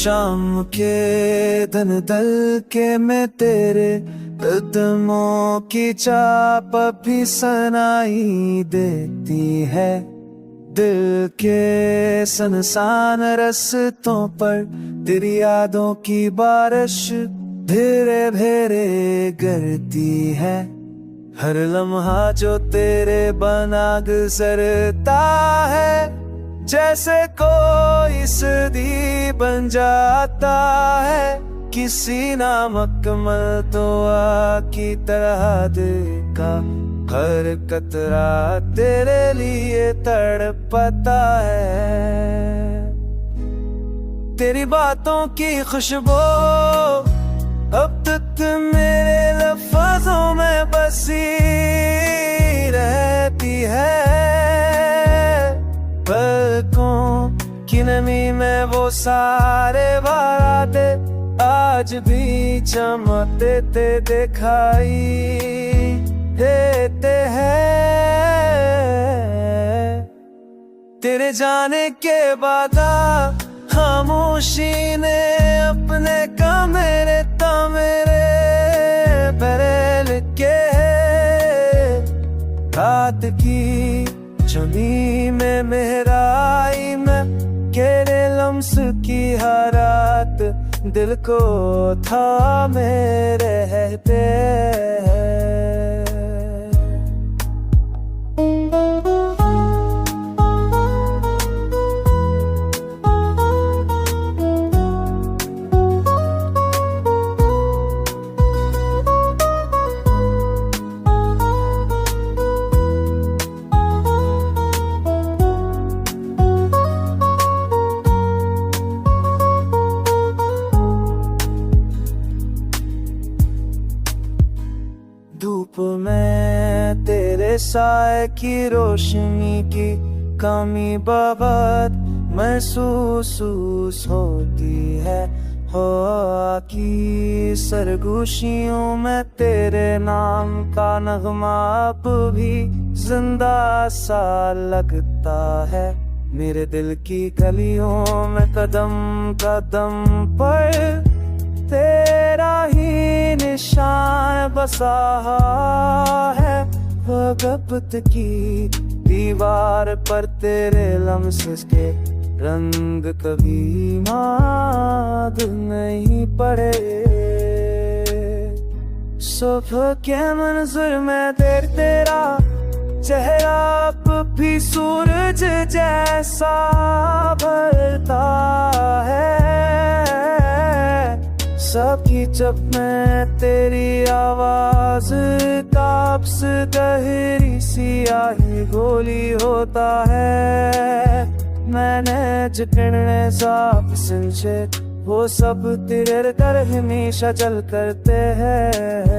शाम के धन दल के में तेरे कदमों की चाप भी सुनाई देती है। दिल के सनसान रस्तों पर तेरी यादों की बारिश धीरे धीरे गिरती है। हर लम्हा जो तेरे बना गुजरता है, जैसे कोई सदी बन जाता है। किसी नामुकम्मल दुआ की तरह दिल का हर कतरा तेरे लिए तड़पता है। तेरी बातों की खुशबू अब तक मेरे लफ्ज़ों में बसी रहती है। पलकों की नमी में वो सारे वादे आज भी चमकते दिखाई देते हैं। तेरे जाने के बाद खामोशी ने अपने कमरे तमेरे बरेल के रात की जमी में मेहराई में केरे लम्स की हरात दिल को थामे रहते हैं। धूप में तेरे साए की रोशनी की कमी बहुत महसूस होती है। हवा की सरगोशियों में तेरे नाम का नगमा अब भी जिंदा सा लगता है। मेरे दिल की गलियों में कदम कदम पर तेरा ही निशान बसा है। वक़्त की दीवार पर तेरे लम्हे के रंग कभी माद नहीं पड़े। सुबह के मंजर में देर तेरा चेहरा अब भी सूरज जैसा भरता है। सबकी जब मैं तेरी आवाज काब्स गहरी सियाही गोली होता है। मैंने जितने साफ सिलचे वो सब तेरे कर हमेशा जल करते हैं।